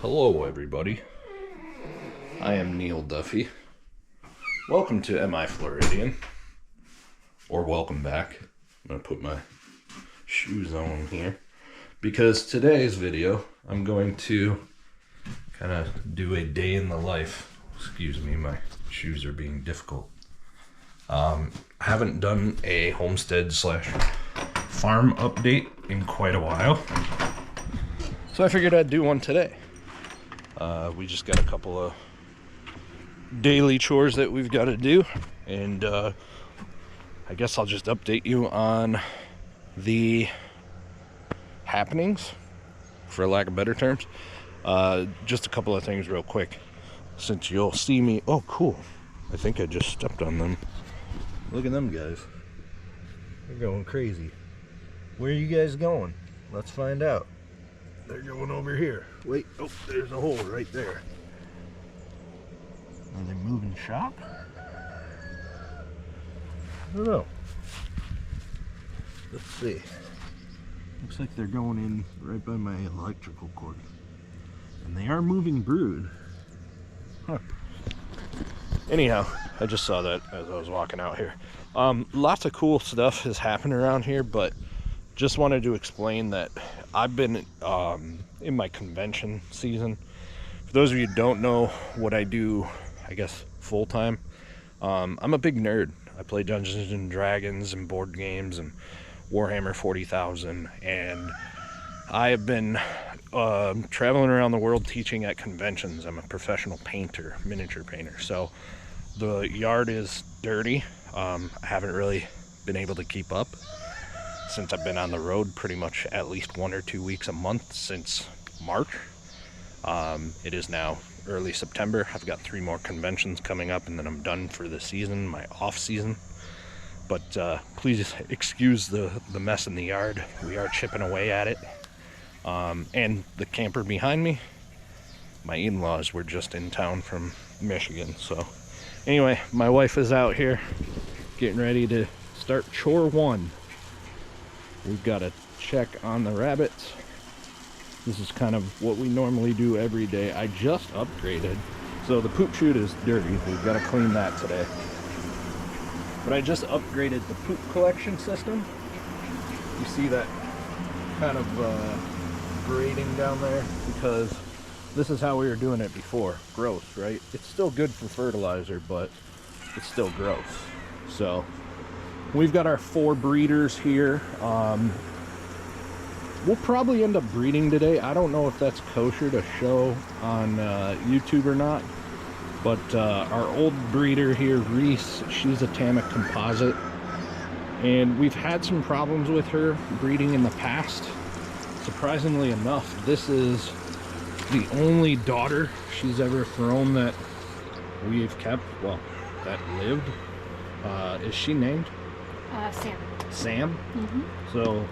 Hello everybody, I am Neil Duffy. Welcome to MI Floridian, or welcome back. I'm going to put my shoes on here, because today's video I'm going to kind of do a day in the life. Excuse me, my shoes are being difficult. I haven't done a homestead / farm update in quite a while, so I figured I'd do one today. We just got a couple of daily chores that we've got to do, and I guess I'll just update you on the happenings, for lack of better terms. Just a couple of things real quick, since you'll see me. Oh, cool. I think I just stepped on them. Look at them guys. They're going crazy. Where are you guys going? Let's find out. They're going over here. Wait, oh, there's a hole right there. Are they moving shop? I don't know. Let's see. Looks like they're going in right by my electrical cord. And they are moving brood. Huh. Anyhow, I just saw that as I was walking out here. Lots of cool stuff has happened around here, but just wanted to explain that I've been in my convention season. For those of you who don't know what I do, I guess full-time, I'm a big nerd. I play Dungeons and Dragons and board games and Warhammer 40,000, and I have been traveling around the world teaching at conventions. I'm a professional painter, miniature painter, so the yard is dirty. I haven't really been able to keep up since I've been on the road pretty much at least 1 or 2 weeks a month since March. It is now early September. I've got 3 more conventions coming up, and then I'm done for the season, my off season. But please excuse the mess in the yard. We are chipping away at it. And the camper behind me, my in-laws were just in town from Michigan. So anyway, my wife is out here getting ready to start chore 1. We've got to check on the rabbits. This is kind of what we normally do every day. I just upgraded. So the poop chute is dirty. We've got to clean that today. But I just upgraded the poop collection system. You see that kind of grading down there? Because this is how we were doing it before. Gross, right? It's still good for fertilizer, but it's still gross. So we've got our 4 breeders here. We'll probably end up breeding today. I don't know if that's kosher to show on YouTube or not, but our old breeder here, Reese, she's a Tamic composite, and we've had some problems with her breeding in the past. Surprisingly enough, this is the only daughter she's ever thrown that we've kept, well, that lived. Is she named? Sam. Sam? Mm-hmm. So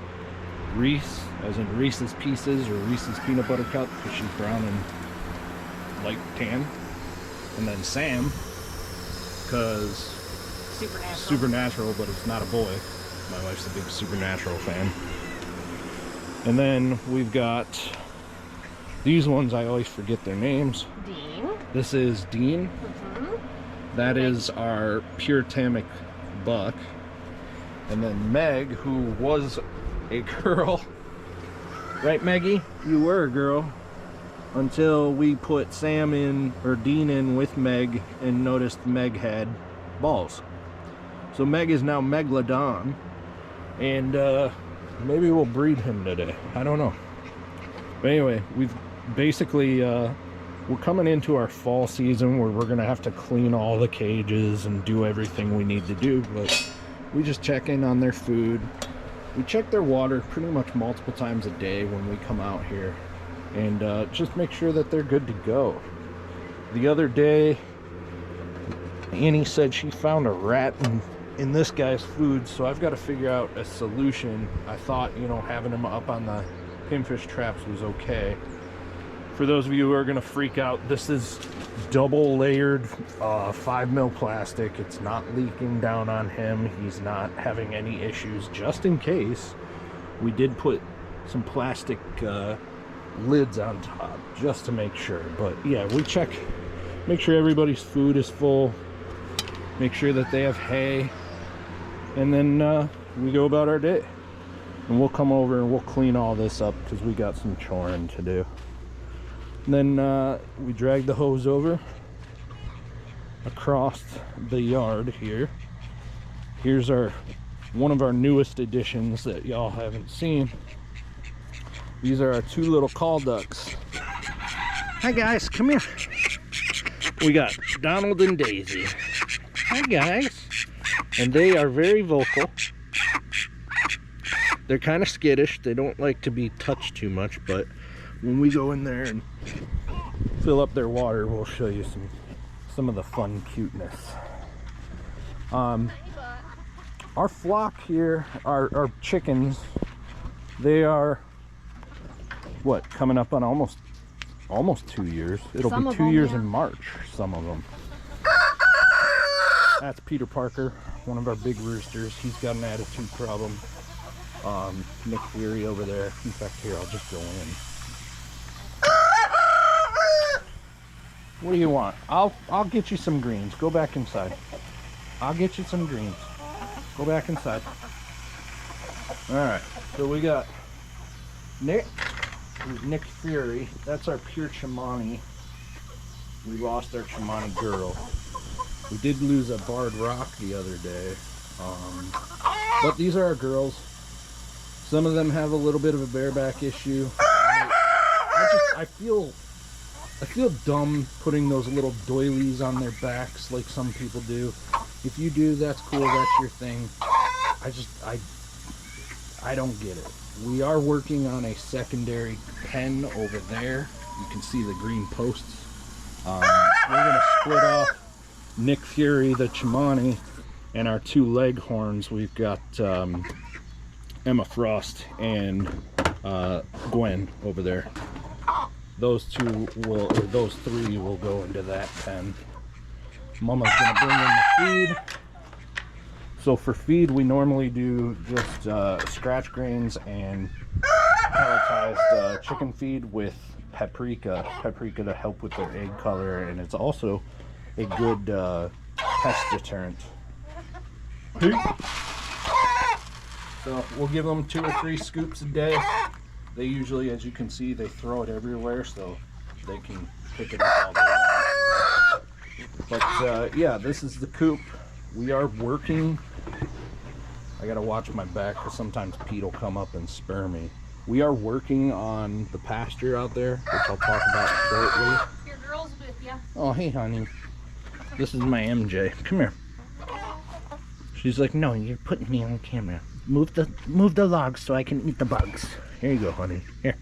Reese, as in Reese's Pieces or Reese's Peanut Butter Cup, because she's brown and light tan. And then Sam, because Supernatural, but it's not a boy. My wife's a big Supernatural fan. And then we've got these ones, I always forget their names. Dean. This is Dean. Mm-hmm. That is our pure Tamic buck. And then Meg, who was a girl. Right, Meggie? You were a girl. Until we put Sam in, or Dean in with Meg, and noticed Meg had balls. So Meg is now Megalodon. And maybe we'll breed him today. I don't know. But anyway, we've basically, we're coming into our fall season where we're going to have to clean all the cages and do everything we need to do. But we just check in on their food. We check their water pretty much multiple times a day when we come out here, and just make sure that they're good to go. The other day, Annie said she found a rat in this guy's food, so I've got to figure out a solution. I thought, you know, having him up on the pinfish traps was okay. For those of you who are going to freak out, this is double layered 5mm plastic. It's not leaking down on him. He's not having any issues. Just in case, we did put some plastic lids on top just to make sure. But yeah, we check, make sure everybody's food is full, make sure that they have hay, and then we go about our day. And we'll come over and we'll clean all this up because we got some choring to do. And then we drag the hose over across the yard here. Here's one of our newest additions that y'all haven't seen. These are our two little call ducks. Hi guys, come here. We got Donald and Daisy. Hi guys. And they are very vocal. They're kind of skittish. They don't like to be touched too much, but when we go in there and fill up their water, we'll show you some of the fun cuteness. Our flock here, our chickens, they are what, coming up on almost 2 years. It'll be 2 years in March, some of them. That's Peter Parker, one of our big roosters. He's got an attitude problem. Nick Fury over there. In fact, here, I'll just go in. What do you want? I'll get you some greens. Go back inside. I'll get you some greens. Go back inside. Alright, so we got Nick. Who's Nick Fury. That's our pure Chimani. We lost our Chimani girl. We did lose a barred rock the other day. But these are our girls. Some of them have a little bit of a bareback issue. I feel dumb putting those little doilies on their backs like some people do. If you do, that's cool, that's your thing. I don't get it. We are working on a secondary pen over there. You can see the green posts. We're gonna split off Nick Fury, the Chimani, and our two leghorns. We've got Emma Frost and Gwen over there. Those three will go into that pen. Mama's gonna bring in the feed. So for feed, we normally do just scratch grains and pelletized chicken feed with paprika to help with their egg color, and it's also a good pest deterrent. So we'll give them 2 or 3 scoops a day. They usually, as you can see, they throw it everywhere, so they can pick it up all day long. But yeah, this is the coop. We are working. I gotta watch my back because sometimes Pete will come up and spur me. We are working on the pasture out there, which I'll talk about shortly. Your girl's with you. Oh, hey, honey. This is my MJ. Come here. She's like, no, you're putting me on camera. Move the logs so I can eat the bugs. Here you go, honey. Here.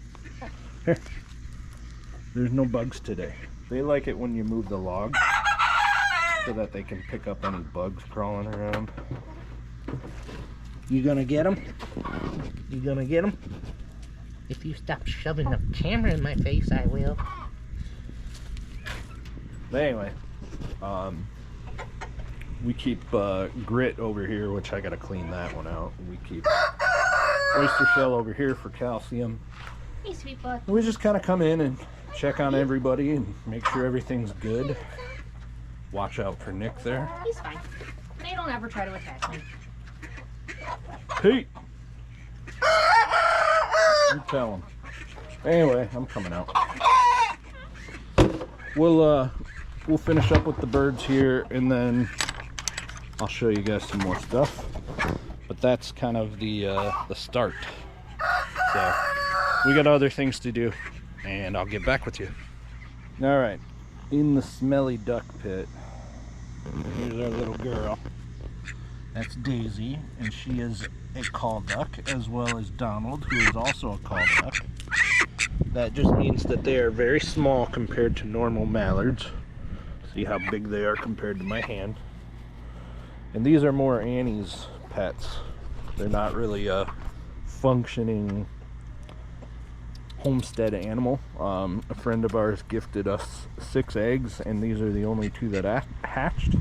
There's no bugs today. They like it when you move the logs so that they can pick up any bugs crawling around. You gonna get them? You gonna get them? If you stop shoving the camera in my face, I will. But anyway, we keep grit over here, which I gotta clean that one out. We keep oyster shell over here for calcium. Hey, sweet butt. We just kind of come in and check on everybody and make sure everything's good. Watch out for Nick there. He's fine. They don't ever try to attack me. Pete! You tell him. Anyway, I'm coming out. We'll finish up with the birds here, and then I'll show you guys some more stuff. But that's kind of the start. So we got other things to do, and I'll get back with you. All right, in the smelly duck pit. Here's our little girl. That's Daisy, and she is a call duck, as well as Donald, who is also a call duck. That just means that they are very small compared to normal mallards. See how big they are compared to my hand. And these are more Annie's pets. They're not really a functioning homestead animal. A friend of ours gifted us 6 eggs, and these are the only 2 that hatched.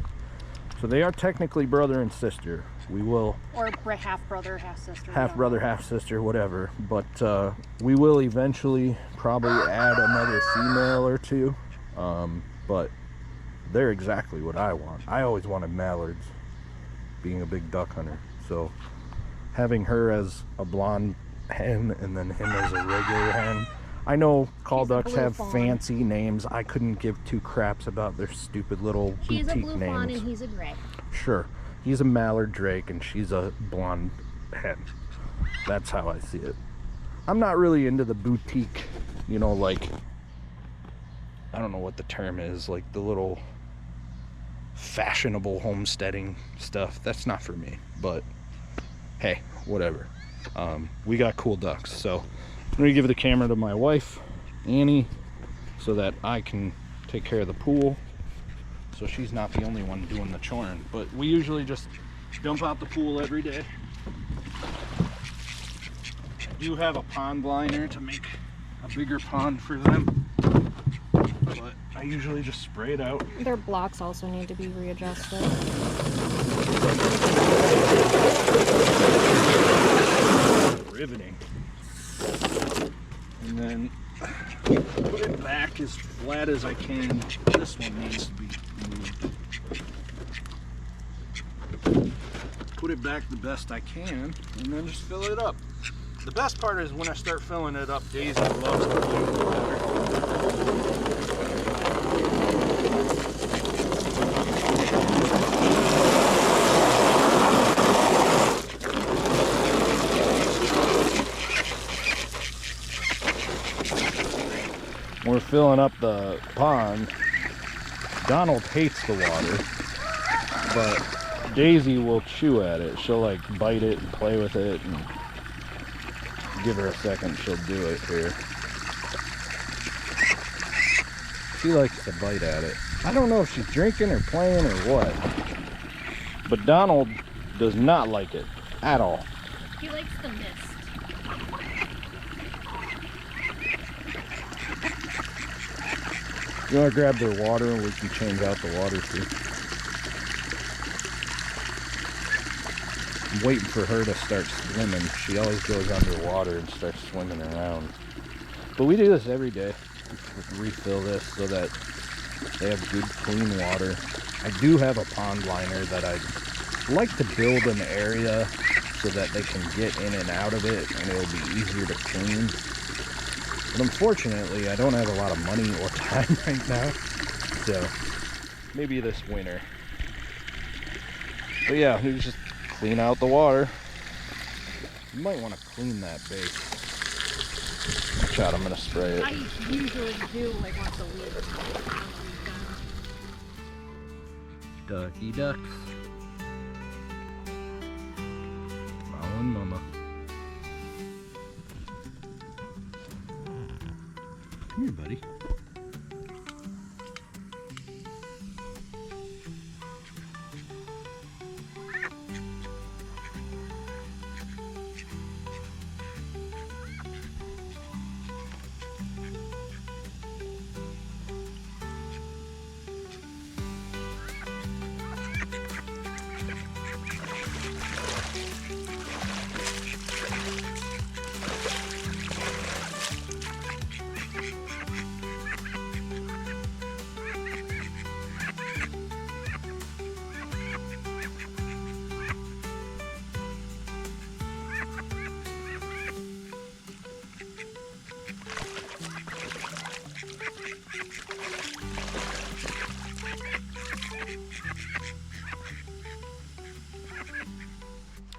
So they are technically brother and sister. We will Or half brother, half sister. half brother, half sister, whatever. But we will eventually probably add another female or two. But they're exactly what I want. I always wanted mallards, being a big duck hunter. So having her as a blonde hen and then him as a regular hen. I know call ducks have fawn. fancy names. I couldn't give two craps about their stupid little She's a boutique blue names. fawn and he's a gray. Sure. He's a mallard drake and she's a blonde hen. That's how I see it. I'm not really into the boutique, you know, like, I don't know what the term is, like the little fashionable homesteading stuff. That's not for me, but hey, whatever. We got cool ducks. So I'm gonna give the camera to my wife, Annie, so that I can take care of the pool. So she's not the only one doing the choring, but we usually just dump out the pool every day. I do have a pond liner to make a bigger pond for them, but I usually just spray it out. Their blocks also need to be readjusted. Riveting. And then put it back as flat as I can. This one needs to be moved. Put it back the best I can, and then just fill it up. The best part is when I start filling it up, Daisy loves to play with the water. We're filling up the pond. Donald hates the water, but Daisy will chew at it. She'll like bite it and play with it, and give her a second, she'll do it here. She likes to bite at it. I don't know if she's drinking or playing or what, but Donald does not like it at all. He likes the mist. You want to grab their water and we can change out the water too. I'm waiting for her to start swimming. She always goes underwater and starts swimming around. But we do this every day. We refill this so that they have good clean water. I do have a pond liner that I'd like to build an area so that they can get in and out of it and it'll be easier to clean. But unfortunately, I don't have a lot of money or time right now, so maybe this winter. But yeah, you just clean out the water. You might want to clean that base. Watch out, I'm going to spray it. I usually do like once a week. Ducky ducks. Following mama. Come here, buddy.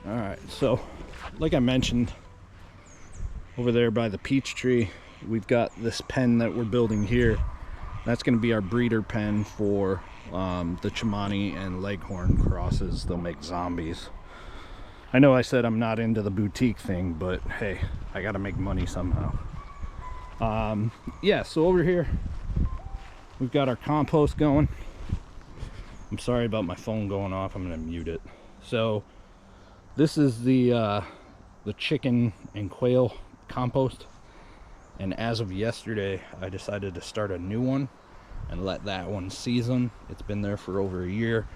Alright, so like I mentioned, over there by the peach tree, we've got this pen that we're building here. That's going to be our breeder pen for the Chimani and Leghorn crosses. They'll make zombies. I know I said I'm not into the boutique thing, but hey, I got to make money somehow. Yeah, so over here, we've got our compost going. I'm sorry about my phone going off. I'm going to mute it. So this is the chicken and quail compost, and as of yesterday I decided to start a new one and let that one season. It's been there for over a year.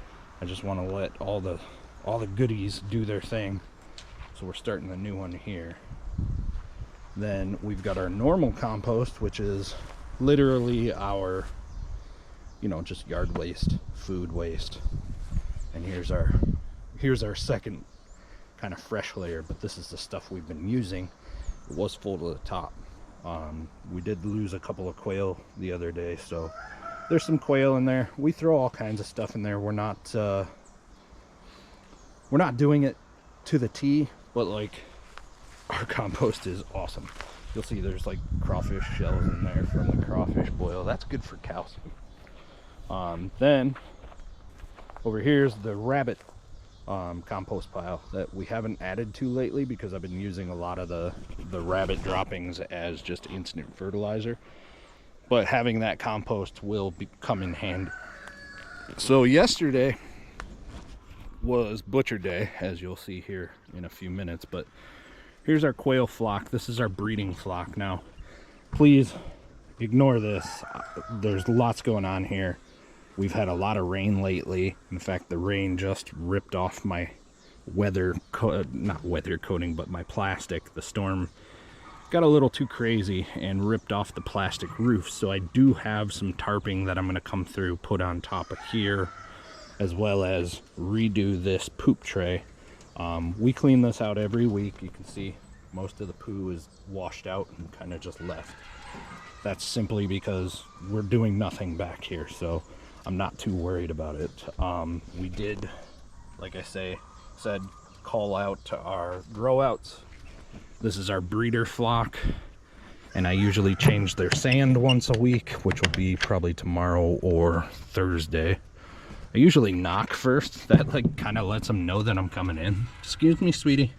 I just want to let all the goodies do their thing. So we're starting a new one here. Then we've got our normal compost, which is literally our, you know, just yard waste, food waste. And here's our second kind of fresh layer, but this is the stuff we've been using. It was full to the top. We did lose a couple of quail the other day, so there's some quail in there. We throw all kinds of stuff in there. We're not doing it to the T, but like, our compost is awesome. You'll see there's like crawfish shells in there from the crawfish boil. That's good for calcium. Then over here's the rabbit compost pile that we haven't added to lately because I've been using a lot of the rabbit droppings as just instant fertilizer. But having that compost will come in handy. So yesterday was butcher day, as you'll see here in a few minutes, but here's our quail flock. This is our breeding flock. Now, please ignore this. There's lots going on here. We've had a lot of rain lately. In fact, the rain just ripped off my not weather coating, but my plastic. The storm got a little too crazy and ripped off the plastic roof. So I do have some tarping that I'm going to come through, put on top of here, as well as redo this poop tray. We clean this out every week. You can see most of the poo is washed out and kind of just left. That's simply because we're doing nothing back here, so I'm not too worried about it. We did, like I said, call out to our grow outs. This is our breeder flock, and I usually change their sand once a week, which will be probably tomorrow or Thursday. I usually knock first. That like kind of lets them know that I'm coming in. Excuse me, sweetie.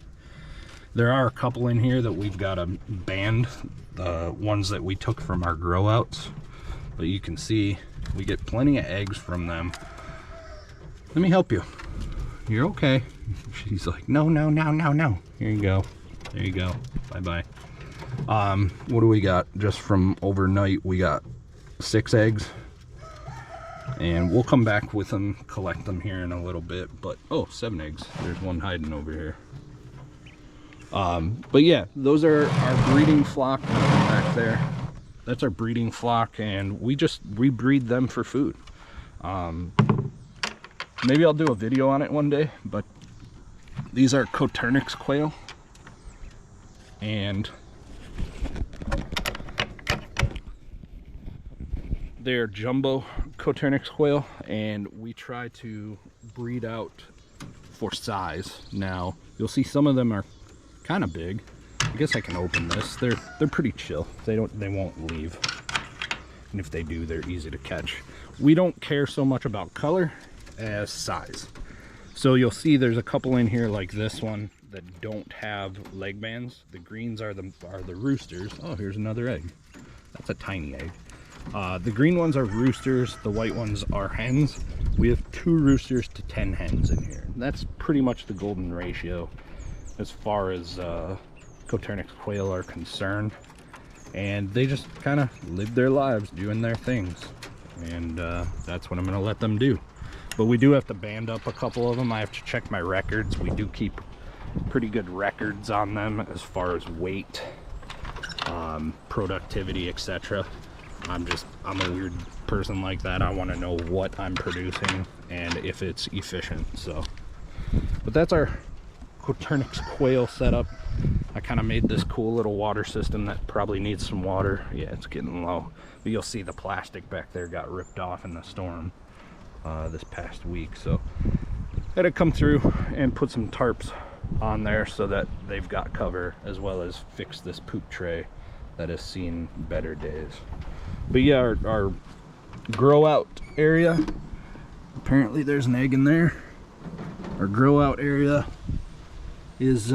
There are a couple in here that we've got to band, the ones that we took from our grow outs. But you can see we get plenty of eggs from them. Let me help you. You're okay. She's like, no. Here you go. There you go. Bye-bye. What do we got? Just from overnight, we got 6 eggs. And we'll come back with them, collect them here in a little bit. But, oh, 7 eggs. There's one hiding over here. But yeah, those are our breeding flock back there. That's our breeding flock, and we breed them for food. Maybe I'll do a video on it one day, but these are Coturnix quail. And they're jumbo Coturnix quail, and we try to breed out for size. Now, you'll see some of them are kind of big. I guess I can open this. They're pretty chill. They won't leave. And if they do, they're easy to catch. We don't care so much about color as size. So you'll see there's a couple in here like this one that don't have leg bands. The greens are the roosters. Oh, here's another egg. That's a tiny egg. The green ones are roosters, the white ones are hens. We have 2 roosters to 10 hens in here. That's pretty much the golden ratio as far as Coturnix quail are concerned. And they just kind of live their lives doing their things. And that's what I'm going to let them do. But we do have to band up a couple of them. I have to check my records. We do keep pretty good records on them as far as weight, productivity, etc. I'm a weird person like that. I want to know what I'm producing and if it's efficient. So, but that's our Coturnix quail setup. I kind of made this cool little water system that probably needs some water. Yeah, it's getting low. But you'll see the plastic back there got ripped off in the storm this past week. So I had to come through and put some tarps on there so that they've got cover, as well as fix this poop tray that has seen better days. But yeah, our grow out area, apparently there's an egg in there. Our grow out area is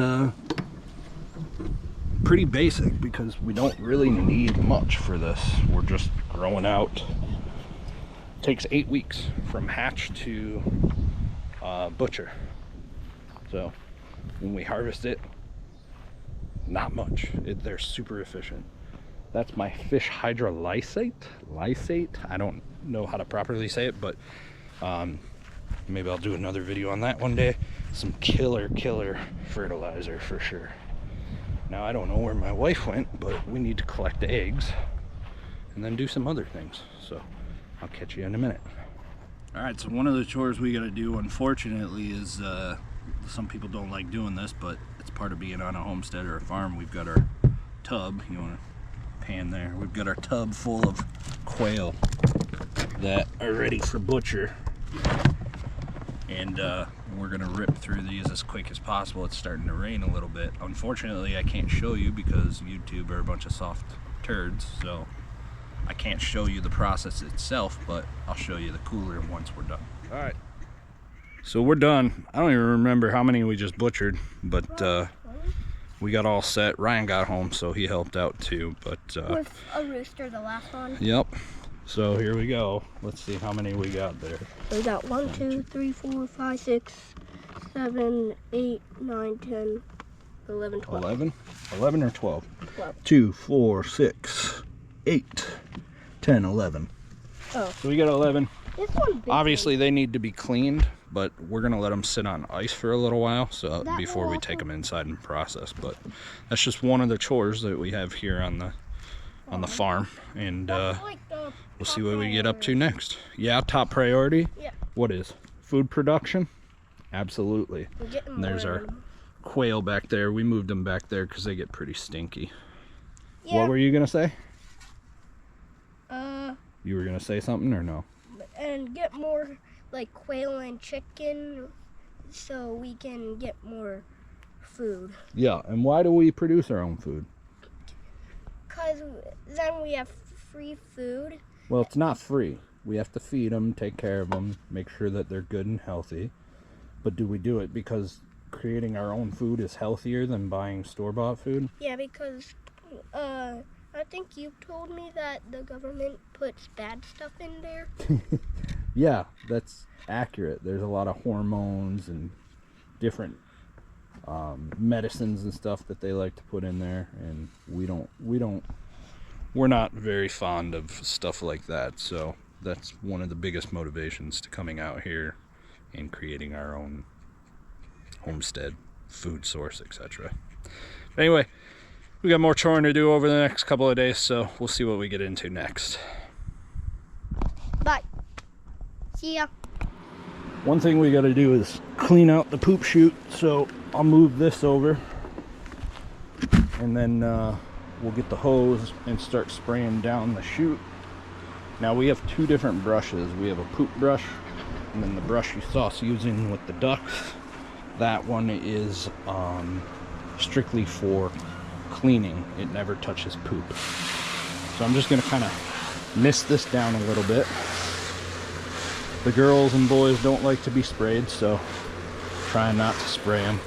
pretty basic because we don't really need much for this. We're just growing out. It takes 8 weeks from hatch to butcher. So when we harvest it, not much. They're super efficient. That's my fish hydrolysate. I don't know how to properly say it, but Maybe I'll do another video on that one day. Some killer fertilizer for sure. Now I don't know where my wife went, but we need to collect eggs and then do some other things. So I'll catch you in a minute. All right, so one of the chores we got to do, unfortunately, is some people don't like doing this, but it's part of being on a homestead or a farm. We've got our tub, you want to pan there, we've got our tub full of quail that are ready for butcher, and we're gonna rip through these as quick as possible. It's starting to rain a little bit. Unfortunately, I can't show you because YouTube are a bunch of soft turds, so I can't show you the process itself, but I'll show you the cooler once we're done. All right, so we're done. I don't even remember how many we just butchered, but we got all set. Ryan got home, so he helped out too. But with a rooster, the last one. Yep. So here we go. Let's see how many we got there. We got 1, 2, 3, 4, 5, 6, 7, 8, 9, 10, 11, 12. 11 or 12? 12. 2, 4, 6, 8, 10, 11. Oh. So we got 11. This one big. Obviously they need to be cleaned, but we're gonna let them sit on ice for a little while, so That before will we also- take them inside and process. But that's just one of the chores that we have here on the farm, and That's like the we'll top see what we get up to priority. next. Yeah, top priority. Yeah. What is food production? Absolutely. We're getting And there's more our of them. quail back there. We moved them back there because they get pretty stinky. Yeah. What were you gonna say? Uh, You were gonna say something or no? and get more like quail and chicken, so we can get more food. Yeah. And why do we produce our own food? Cause then we have free food. Well, it's not free. We have to feed them, take care of them, make sure that they're good and healthy. But do we do it because creating our own food is healthier than buying store-bought food? Yeah, because I think you told me that the government puts bad stuff in there. Yeah, that's accurate. There's a lot of hormones and different medicines and stuff that they like to put in there, and we're not very fond of stuff like that. So that's one of the biggest motivations to coming out here and creating our own homestead, food source, etc. Anyway, we got more choring to do over the next couple of days, so we'll see what we get into next. Bye. See ya. One thing we got to do is clean out the poop chute, so I'll move this over, and then we'll get the hose and start spraying down the chute. Now we have two different brushes. We have a poop brush, and then the brush you saw us using with the ducks. That one is strictly for cleaning. It never touches poop. So I'm just going to kind of mist this down a little bit. The girls and boys don't like to be sprayed, so try not to spray them.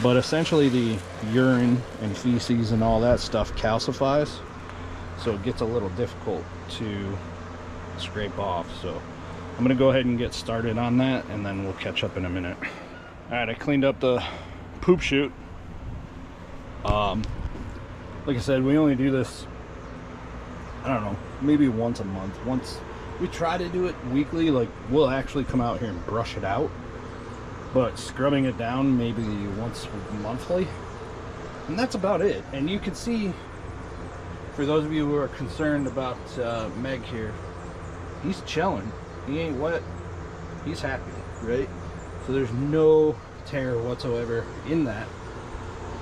But essentially the urine and feces and all that stuff calcifies, so it gets a little difficult to scrape off. So I'm gonna go ahead and get started on that, and then we'll catch up in a minute. All right, I cleaned up the poop chute. Like I said, we only do this, I don't know, maybe once a month. Once we try to do it weekly, like we'll actually come out here and brush it out, but scrubbing it down maybe once monthly, and that's about it. And you can see, for those of you who are concerned about Meg here, he's chilling. He ain't wet. He's happy, right? So there's no tear whatsoever in that,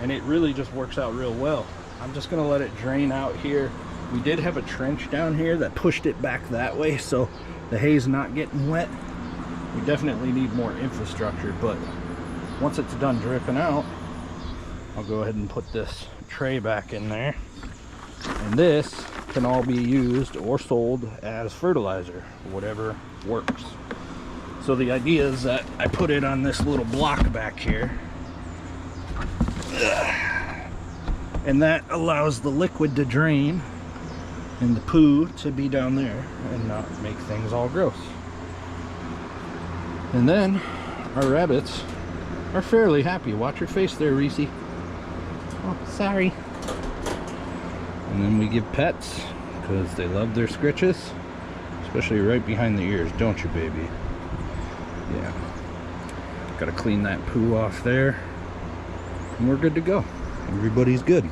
and it really just works out real well. I'm just gonna let it drain out here. We did have a trench down here that pushed it back that way, so the hay's not getting wet. We definitely need more infrastructure, but once it's done dripping out, I'll go ahead and put this tray back in there, and this can all be used or sold as fertilizer, whatever works. So the idea is that I put it on this little block back here, and that allows the liquid to drain and the poo to be down there and not make things all gross. And then our rabbits are fairly happy. Watch your face there, Reese. Oh, sorry. And then we give pets because they love their scritches, especially right behind the ears, don't you, baby? Yeah. Gotta clean that poo off there. And we're good to go. Everybody's good.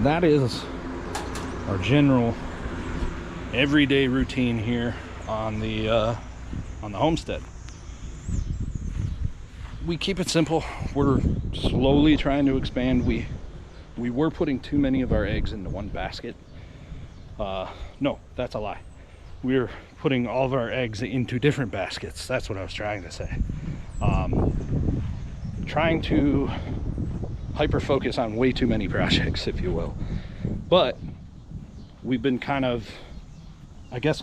That is our general everyday routine here on the homestead. We keep it simple. We're slowly trying to expand. We were putting too many of our eggs into one basket. No, that's a lie. We're putting all of our eggs into different baskets. That's what I was trying to say. Trying to hyper focus on way too many projects, if you will. But we've been kind of, I guess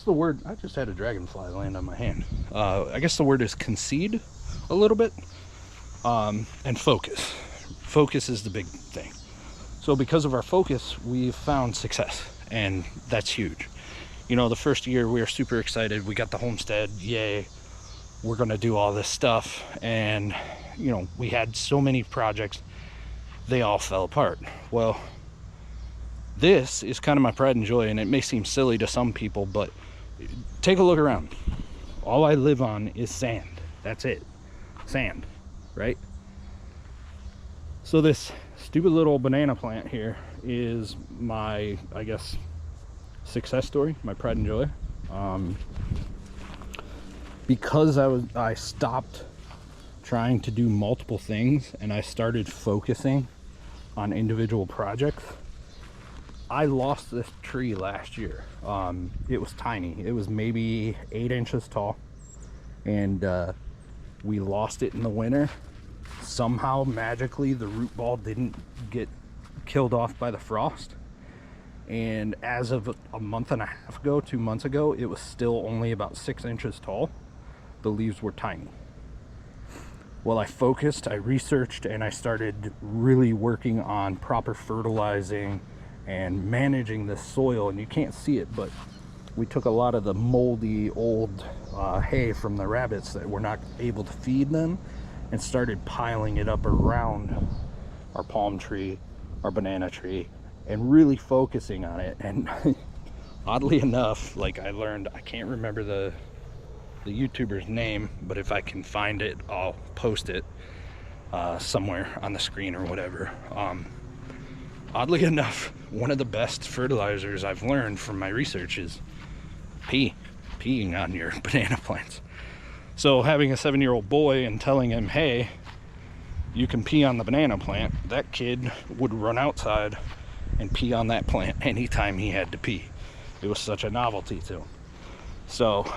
the word, I just had a dragonfly land on my hand. I guess the word is concede a little bit, and focus. Focus is the big thing. So because of our focus, we've found success, and that's huge. You know, the first year we were super excited. We got the homestead, yay. We're gonna do all this stuff. And, you know, we had so many projects, they all fell apart. Well, this is kind of my pride and joy, and it may seem silly to some people, but take a look around. All I live on is sand. That's it. Sand, right? So this stupid little banana plant here is my, I guess, success story, my pride and joy. Because I stopped trying to do multiple things and I started focusing on individual projects, I lost this tree last year. It was tiny. It was maybe 8 inches tall, and we lost it in the winter. Somehow magically the root ball didn't get killed off by the frost, and as of a month and a half ago, 2 months ago, it was still only about 6 inches tall. The leaves were tiny. Well, I focused, I researched, and I started really working on proper fertilizing and managing the soil. And you can't see it, but we took a lot of the moldy old hay from the rabbits that we're not able to feed them and started piling it up around our palm tree, our banana tree, and really focusing on it. And oddly enough, like I learned, I can't remember the YouTuber's name, but if I can find it, I'll post it somewhere on the screen or whatever. Oddly enough, one of the best fertilizers I've learned from my research is peeing on your banana plants. So having a 7-year-old boy and telling him, hey, you can pee on the banana plant, that kid would run outside and pee on that plant anytime he had to pee. It was such a novelty to him. So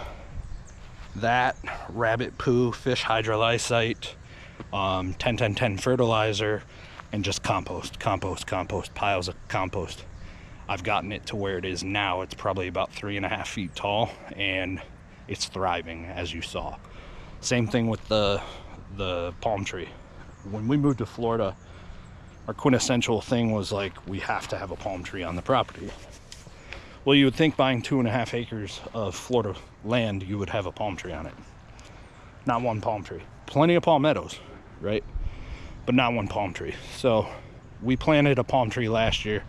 that, rabbit poo, fish hydrolysate, 10-10-10 fertilizer, and just compost, piles of compost. I've gotten it to where it is now. It's probably about 3.5 feet tall, and it's thriving, as you saw. Same thing with the palm tree. When we moved to Florida, our quintessential thing was like, we have to have a palm tree on the property. Well, you would think buying 2.5 acres of Florida land, you would have a palm tree on it. Not one palm tree. Plenty of palmettos, right? But not one palm tree. So we planted a palm tree last year.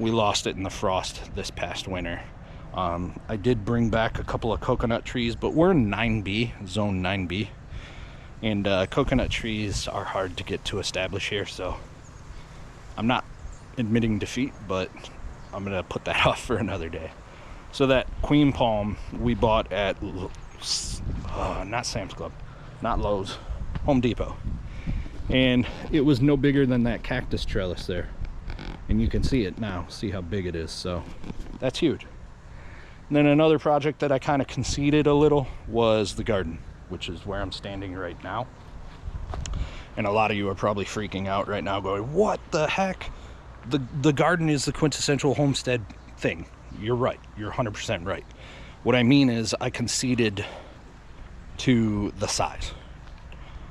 We lost it in the frost this past winter. I did bring back a couple of coconut trees, but we're in 9B, zone 9B. And coconut trees are hard to get to establish here, so I'm not admitting defeat, but I'm gonna put that off for another day. So that queen palm we bought at not Sam's Club, not Lowe's, Home Depot, and it was no bigger than that cactus trellis there, and you can see it now. See how big it is. So that's huge. And then another project that I kind of conceded a little was the garden, which is where I'm standing right now. And a lot of you are probably freaking out right now going, what the heck? The garden is the quintessential homestead thing. You're right. You're 100% right. What I mean is I conceded to the size.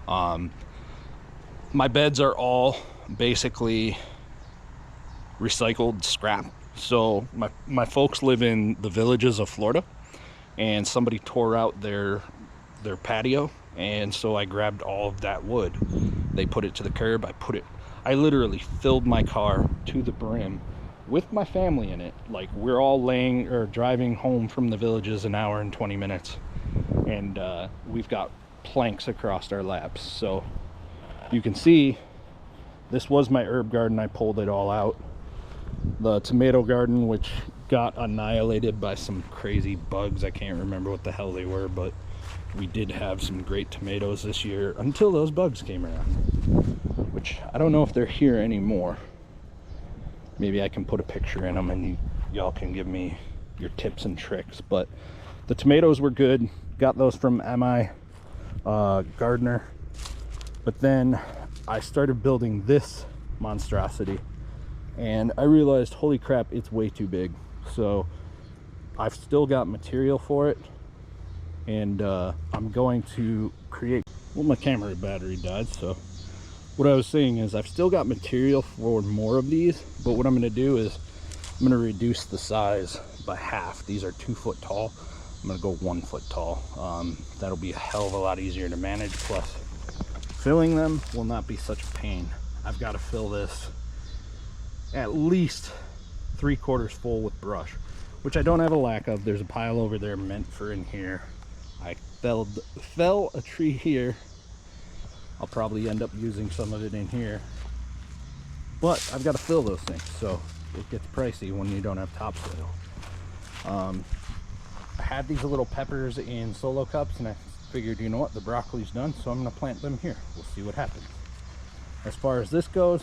My beds are all basically recycled scrap. So my folks live in the villages of Florida, and somebody tore out their patio, and so I grabbed all of that wood. They put it to the curb. I literally filled my car to the brim with my family in it. Like, we're all driving home from the villages an hour and 20 minutes, and we've got planks across our laps. So you can see this was my herb garden. I pulled it all out. The tomato garden, which got annihilated by some crazy bugs. I can't remember what the hell they were, but we did have some great tomatoes this year until those bugs came around, which I don't know if they're here anymore. Maybe I can put a picture in them and y'all can give me your tips and tricks. But the tomatoes were good. Got those from MI Gardener. But then I started building this monstrosity, and I realized, holy crap, it's way too big. So I've still got material for it, and I'm going to create, well, my camera battery died, so what I was saying is I've still got material for more of these, but what I'm going to do is I'm going to reduce the size by half. These are 2 foot tall. I'm going to go 1 foot tall. That'll be a hell of a lot easier to manage, plus filling them will not be such a pain. I've got to fill this at least 3/4 full with brush, which I don't have a lack of. There's a pile over there meant for in here. I fell a tree here. I'll probably end up using some of it in here, but I've got to fill those things, so it gets pricey when you don't have topsoil. I had these little peppers in solo cups, and I figured, you know what, the broccoli's done, so I'm going to plant them here. We'll see what happens. As far as this goes,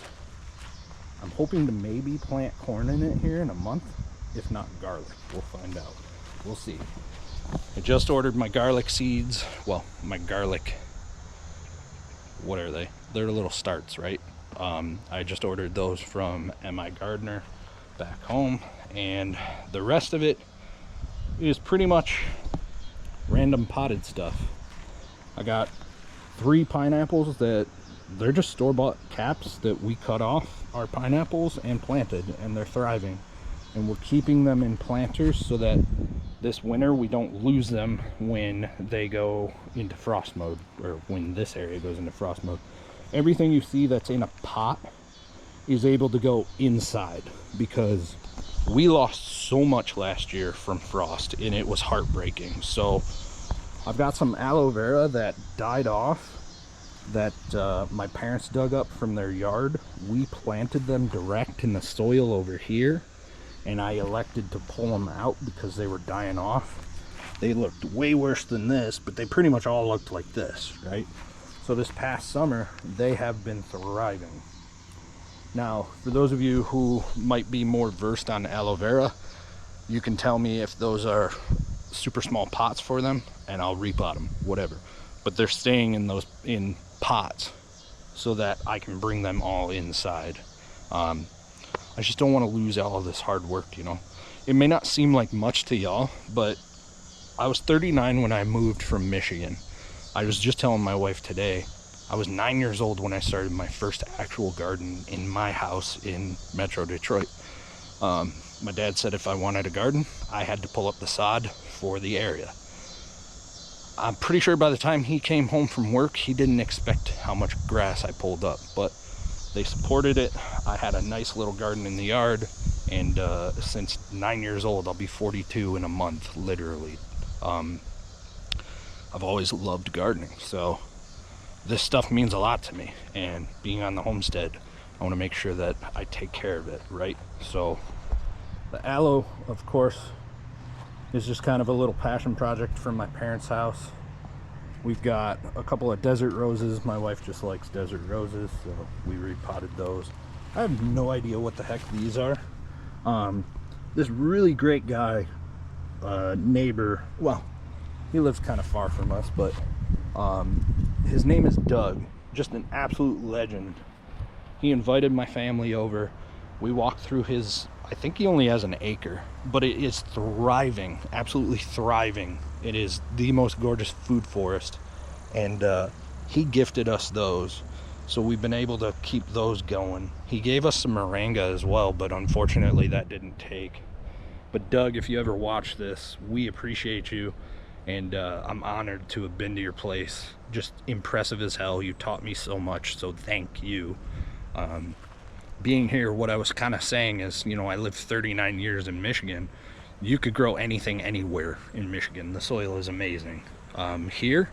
I'm hoping to maybe plant corn in it here in a month, if not garlic. We'll find out. We'll see. I just ordered my garlic seeds. Well, my garlic, what are they? They're little starts, right? I just ordered those from MI Gardener back home, and the rest of it is pretty much random potted stuff. I got 3 pineapples that they're just store-bought caps that we cut off our pineapples and planted, and they're thriving, and we're keeping them in planters so that this winter we don't lose them when they go into frost mode, or when this area goes into frost mode. Everything you see that's in a pot is able to go inside, because we lost so much last year from frost and it was heartbreaking. So I've got some aloe vera that died off that my parents dug up from their yard. We planted them direct in the soil over here, and I elected to pull them out because they were dying off. They looked way worse than this, but they pretty much all looked like this, right? So this past summer, they have been thriving. Now, for those of you who might be more versed on aloe vera, you can tell me if those are super small pots for them, and I'll repot them, whatever. But they're staying in pots so that I can bring them all inside. I just don't want to lose all of this hard work, you know. It may not seem like much to y'all, but I was 39 when I moved from Michigan. I was just telling my wife today, I was 9 years old when I started my first actual garden in my house in Metro Detroit. My dad said if I wanted a garden, I had to pull up the sod for the area. I'm pretty sure by the time he came home from work, he didn't expect how much grass I pulled up, but they supported it. I had a nice little garden in the yard, and since 9 years old, I'll be 42 in a month, literally. I've always loved gardening, so this stuff means a lot to me, and being on the homestead, I want to make sure that I take care of it, right? So the aloe, of course, is just kind of a little passion project from my parents' house. We've got a couple of desert roses. My wife just likes desert roses, so we repotted those. I have no idea what the heck these are. This really great guy, neighbor, well, he lives kind of far from us, but his name is Doug, just an absolute legend. He invited my family over. We walked through his, I think he only has an acre, but it is thriving, absolutely thriving. It is the most gorgeous food forest, and he gifted us those, so we've been able to keep those going. He gave us some moringa as well, but unfortunately that didn't take. But Doug, if you ever watch this, we appreciate you, and I'm honored to have been to your place. Just impressive as hell. You taught me so much, so thank you. Being here, what I was kind of saying is, you know, I lived 39 years in Michigan. You could grow anything anywhere in Michigan. The soil is amazing. Here,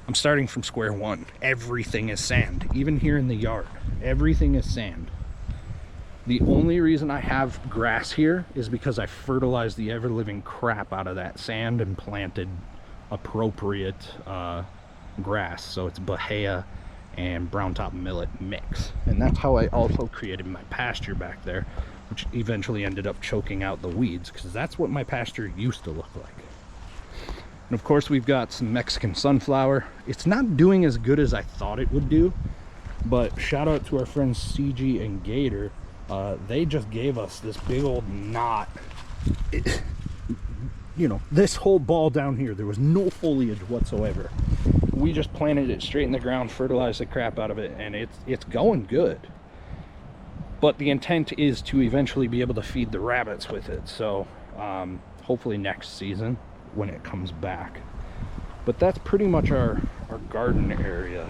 I'm starting from square one. Everything is sand. Even here in the yard, everything is sand. The only reason I have grass here is because I fertilized the ever-living crap out of that sand and planted appropriate grass. So it's Bahia and brown top millet mix. And that's how I also created my pasture back there, which eventually ended up choking out the weeds, because that's what my pasture used to look like. And of course, we've got some Mexican sunflower. It's not doing as good as I thought it would do, but shout out to our friends CG and Gator. They just gave us this big old knot. You know, this whole ball down here, there was no foliage whatsoever. We just planted it straight in the ground, fertilized the crap out of it, and it's going good. But the intent is to eventually be able to feed the rabbits with it. So hopefully next season, when it comes back. But that's pretty much our garden area.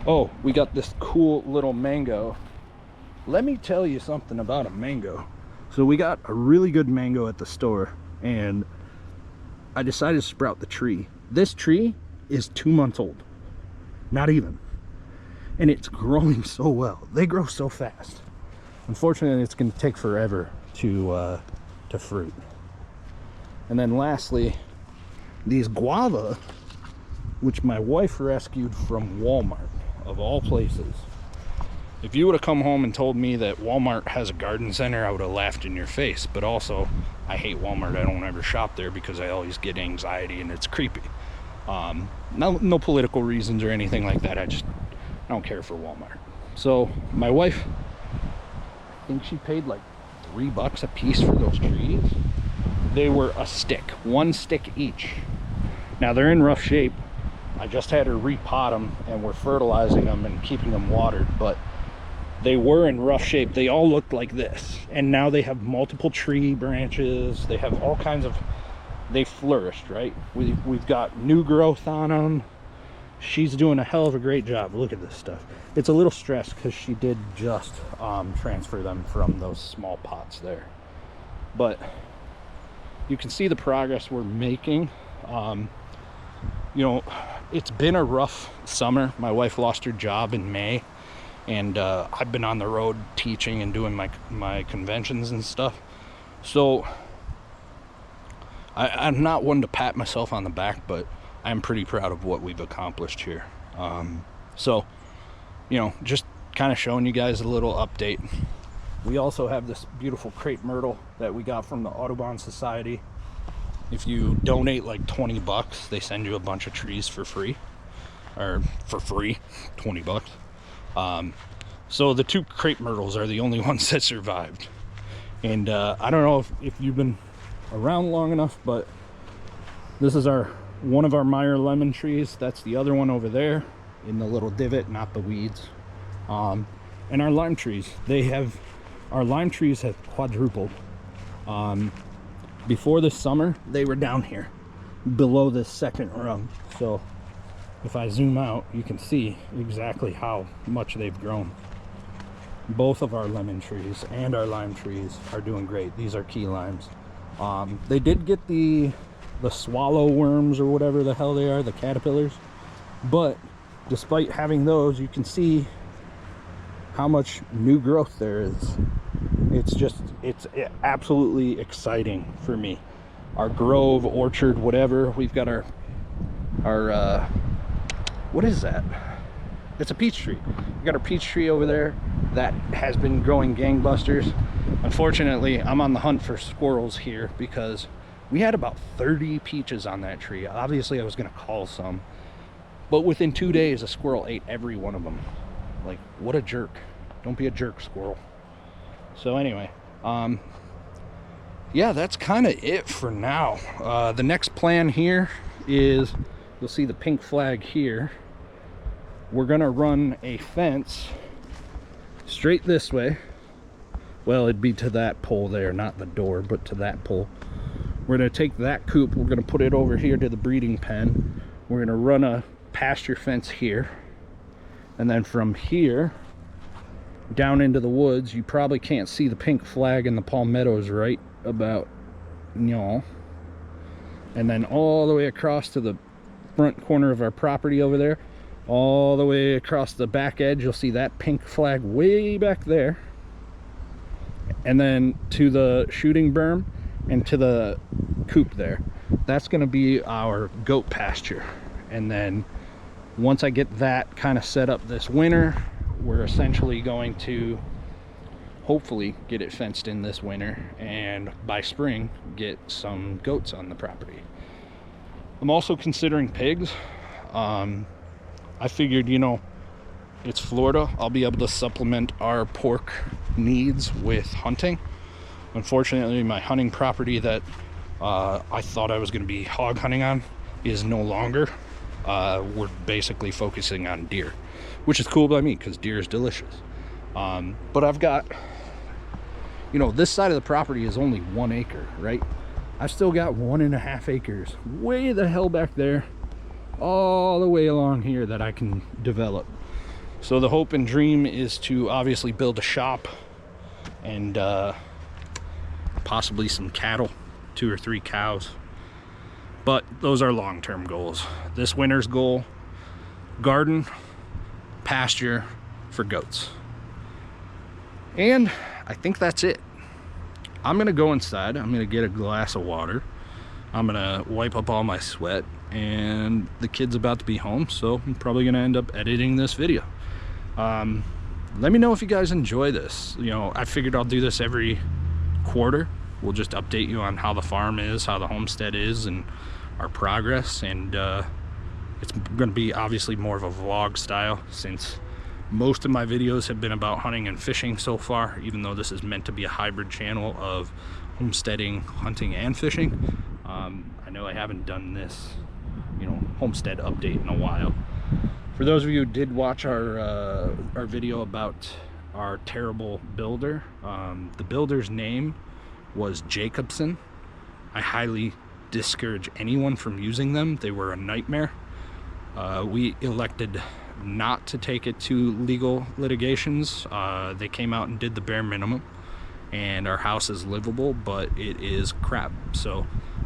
Oh, we got this cool little mango. Let me tell you something about a mango. So we got a really good mango at the store, and I decided to sprout the tree. This tree is 2 months old, not even, and it's growing so well. They grow so fast. Unfortunately, it's going to take forever to fruit. And then lastly, these guava, which my wife rescued from Walmart, of all places. If you would have come home and told me that Walmart has a garden center, I would have laughed in your face. But also, I hate Walmart. I don't ever shop there because I always get anxiety and it's creepy. No political reasons or anything like that. I don't care for Walmart. So my wife, I think she paid like $3 a piece for those trees. They were a stick, 1 stick each. Now they're in rough shape. I just had her repot them, and we're fertilizing them and keeping them watered, but they were in rough shape. They all looked like this, and now they have multiple tree branches. They have all kinds of, they flourished, right? We've got new growth on them. She's doing a hell of a great job. Look at this stuff. It's a little stressed because she did just transfer them from those small pots there, but you can see the progress we're making. You know, it's been a rough summer. My wife lost her job in May, and I've been on the road teaching and doing my conventions and stuff. So I'm not one to pat myself on the back, but I'm pretty proud of what we've accomplished here. So, you know, just kind of showing you guys a little update. We also have this beautiful crepe myrtle that we got from the Audubon Society. If you donate like $20, they send you a bunch of trees for free, or for free, $20. So the 2 crepe myrtles are the only ones that survived. And I don't know if you've been around long enough, but this is one of our Meyer lemon trees. That's the other one over there in the little divot, not the weeds. And our lime trees, our lime trees have quadrupled. Before this summer, they were down here below this second rung. So if I zoom out, you can see exactly how much they've grown. Both of our lemon trees and our lime trees are doing great. These are key limes. They did get the swallow worms or whatever the hell they are, the caterpillars, but despite having those, you can see how much new growth there is. It's absolutely exciting for me. Our grove, orchard, whatever, we've got our what is that? It's a peach tree. We got our peach tree over there that has been growing gangbusters. Unfortunately, I'm on the hunt for squirrels here because we had about 30 peaches on that tree. Obviously, I was gonna call some, but within 2 days, a squirrel ate every one of them. Like, what a jerk. Don't be a jerk, squirrel. So anyway, yeah, that's kind of it for now. The next plan here is, you'll see the pink flag here. We're gonna run a fence straight this way. Well, it'd be to that pole there, not the door, but to that pole. We're gonna take that coop, we're gonna put it over here to the breeding pen. We're gonna run a pasture fence here, and then from here down into the woods. You probably can't see the pink flag and the palmettos right about, you know, and then all the way across to the front corner of our property over there, all the way across the back edge. You'll see that pink flag way back there, and then to the shooting berm and to the coop there. That's going to be our goat pasture. And then once I get that kind of set up this winter, we're essentially going to hopefully get it fenced in this winter, and by spring get some goats on the property. I'm also considering pigs. I figured, you know, it's Florida, I'll be able to supplement our pork needs with hunting. Unfortunately, my hunting property that I thought I was going to be hog hunting on is no longer. We're basically focusing on deer, which is cool by me because deer is delicious. But I've got, you know, this side of the property is only 1 acre, right? I've still got 1.5 acres way the hell back there, all the way along here that I can develop. So the hope and dream is to obviously build a shop and possibly some cattle, 2 or 3 cows. But those are long-term goals. This winter's goal, garden, pasture for goats. And I think that's it. I'm gonna go inside, I'm gonna get a glass of water, I'm gonna wipe up all my sweat, and the kid's about to be home, so I'm probably gonna end up editing this video. Let me know if you guys enjoy this. You know, I figured I'll do this every quarter. We'll just update you on how the farm is, how the homestead is, and our progress. And it's going to be obviously more of a vlog style, since most of my videos have been about hunting and fishing so far, even though this is meant to be a hybrid channel of homesteading, hunting, and fishing. I know I haven't done this, you know, homestead update in a while. For those of you who did watch our video about our terrible builder, the builder's name was Jacobson. I highly discourage anyone from using them. They were a nightmare. We elected not to take it to legal litigations. They came out and did the bare minimum, and our house is livable, but it is crap. So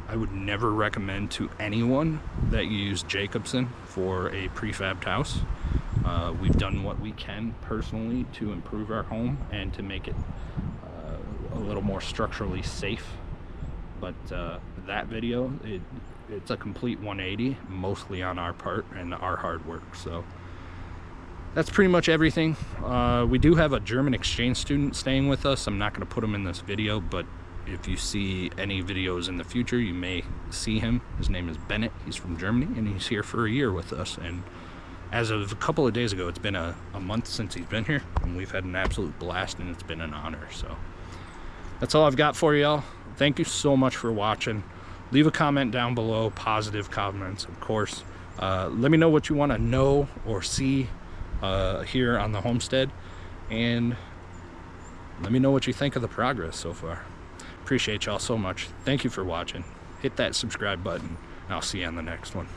I would never recommend to anyone that you use Jacobson for a prefabbed house. We've done what we can personally to improve our home and to make it a little more structurally safe. But that video, it's a complete 180, mostly on our part and our hard work. So that's pretty much everything. We do have a German exchange student staying with us. I'm not going to put him in this video, but if you see any videos in the future, you may see him. His name is Bennett. He's from Germany, and he's here for a year with us. And as of a couple of days ago, it's been a month since he's been here, and we've had an absolute blast, and it's been an honor. So that's all I've got for y'all. Thank you so much for watching. Leave a comment down below, positive comments, of course. Let me know what you want to know or see here on the homestead, and let me know what you think of the progress so far. Appreciate y'all so much. Thank you for watching. Hit that subscribe button, and I'll see you on the next one.